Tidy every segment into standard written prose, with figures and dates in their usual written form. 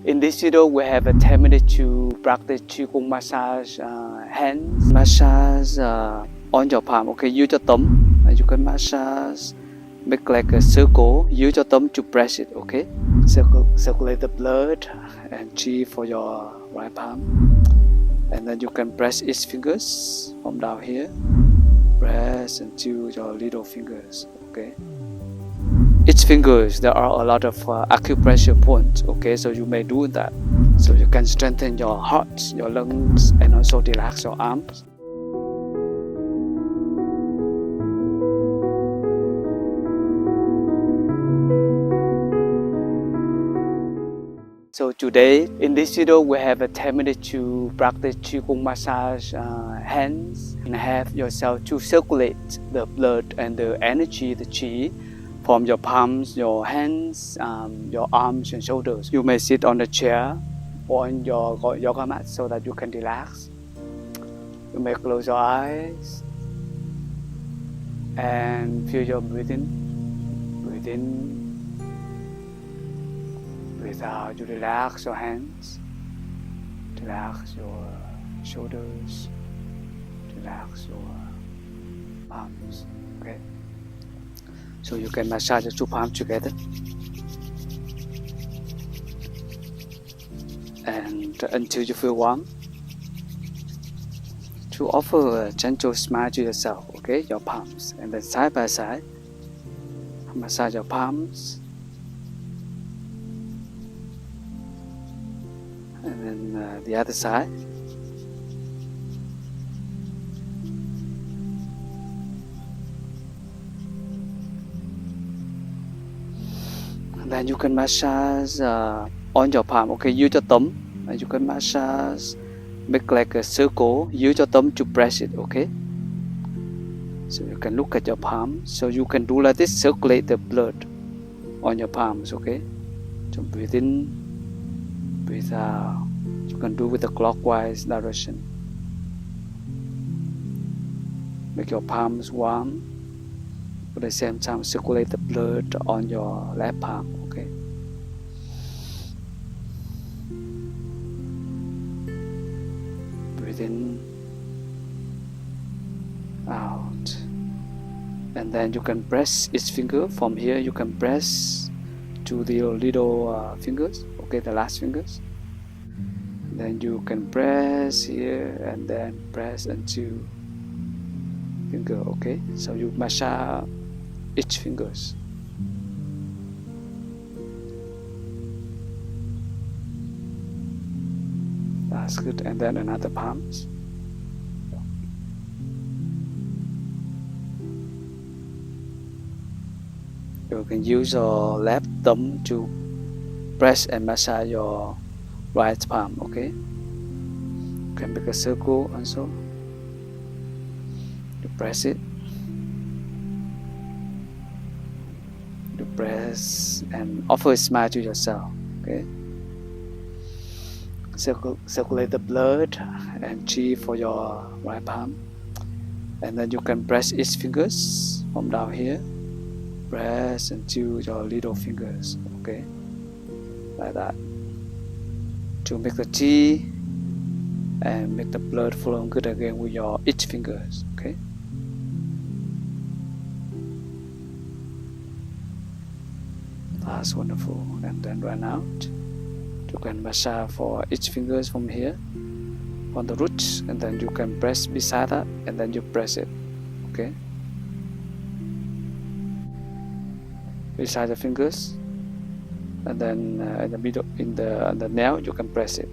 In this video, we have a 10 minutes to practice Qigong massage hands. Massage on your palm. Okay, use your thumb. You can massage, make like a circle. Use your thumb to press it. Okay, circulate the blood and Qi for your right palm. And then you can press each fingers from down here. Press until your little fingers. Okay. Each fingers, there are a lot of acupressure points, okay, so you may do that. So you can strengthen your heart, your lungs, and also relax your arms. So today, in this video, we have a 10 minutes to practice Qigong massage hands. And have yourself to circulate the blood and the energy, the Qi, from your palms, your hands, your arms and shoulders. You may sit on a chair or on your yoga mat so that you can relax. You may close your eyes and feel your breathing. Breathe in, breathe out. You relax your hands, relax your shoulders, relax your palms. Okay. So you can massage the two palms together. And until you feel warm. To offer a gentle smile to yourself, okay, your palms. And then side by side, massage your palms. And then the other side. Then you can massage on your palm. Okay, use your thumb. And you can massage, make like a circle. Use your thumb to press it. Okay. So you can look at your palm. So you can do like this. Circulate the blood on your palms. Okay. So breathe in, breathe out. You can do with the clockwise direction. Make your palms warm. At the same time, circulate the blood on your left palm. Okay. Breathe in, out, and then you can press each finger. From here, you can press to the little fingers. Okay, the last fingers. Then you can press here and then press until finger. Okay, so you massage each fingers. That's good. And then another palms. You can use your left thumb to press and massage your right palm. Okay. You can make a circle also. You press it. You press and offer a smile to yourself. Okay. Circulate the blood and Qi for your right palm. And then you can press each fingers from down here. Press until your little fingers. Okay. Like that. To make the Qi and make the blood flow good again with your each fingers. Okay. That's wonderful. And then run out. You can massage for each fingers from here on the roots, and then you can press beside that, and then you press it. Okay. Beside the fingers, and then in the middle, in the nail, you can press it.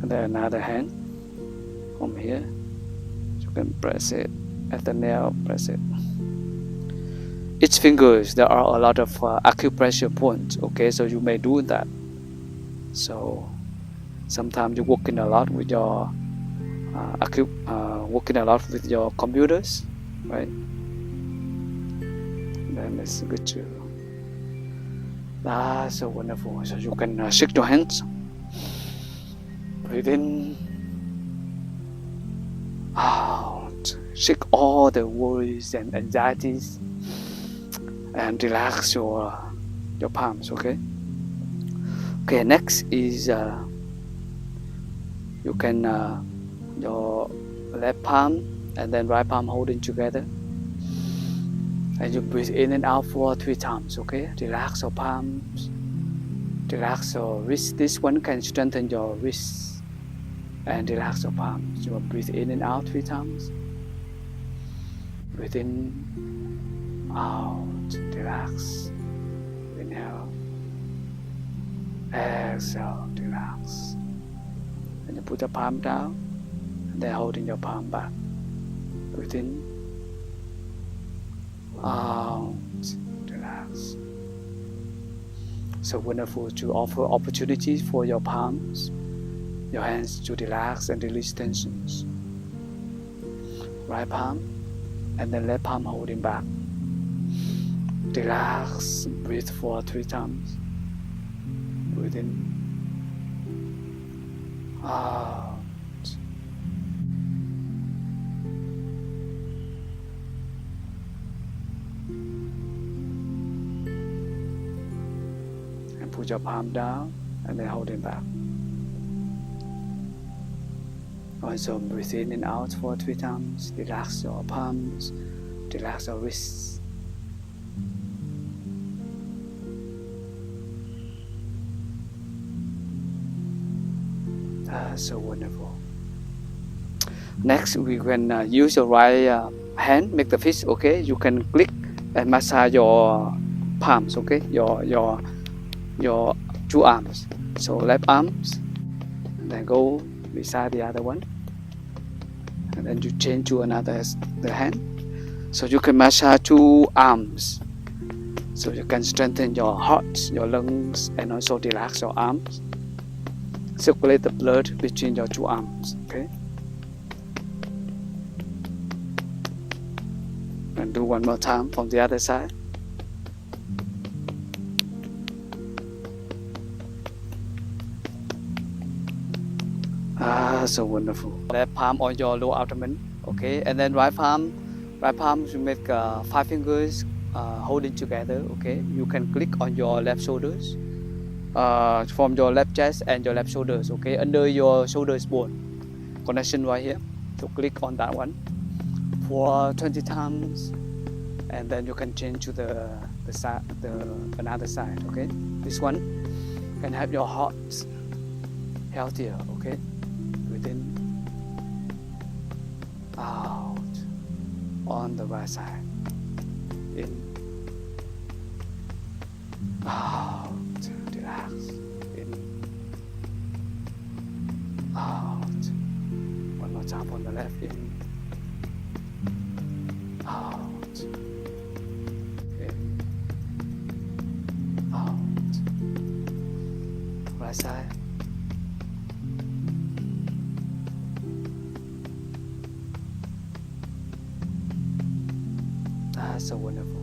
And then another hand. From here, you can press it at the nail, press it. Each fingers, there are a lot of acupressure points, okay, so you may do that. So sometimes you're working a lot with your working a lot with your computers, right? Then it's good too. That's so wonderful. So you can shake your hands. Breathe in, Shake all the worries and anxieties and relax your palms. Okay. Next is you can your left palm and then right palm holding together, and you breathe in and out for 3 times. Okay. Relax your palms. Relax your wrist. This one can strengthen your wrists. And relax your palms. You will breathe in and out 3 times. Breathe in, out, relax. Inhale, exhale, relax. And you put your palm down, and then holding your palm back. Breathe in, out, relax. So wonderful to offer opportunities for your palms, your hands to relax and release tensions. Right palm and then left palm holding back. Relax, breathe for 3 times. Breathe in, out. And put your palm down and then holding back. Also breathe in and out for 3 times. Relax your palms, relax your wrists. That's so wonderful. Next, we can use your right hand, make the fist. Okay, you can click and massage your palms. Okay, your 2 arms. So left arms, and then go beside the other one, and then you change to the hand. So you can massage 2 arms. So you can strengthen your heart, your lungs, and also relax your arms. Circulate the blood between your 2 arms. Okay. And do one more time from the other side. So wonderful. Left palm on your lower abdomen. Okay, and then right palm you make 5 fingers holding together. Okay, you can click on your left shoulders, from your left chest and your left shoulders. Okay, under your shoulders bone connection right here. So click on that one for 20 times, and then you can change to the side, another side. Okay, this one can help your heart healthier. Okay. In, out, on the right side, in, out, relax, in, out, one more time on the left, in, out, in, out, right side. So wonderful.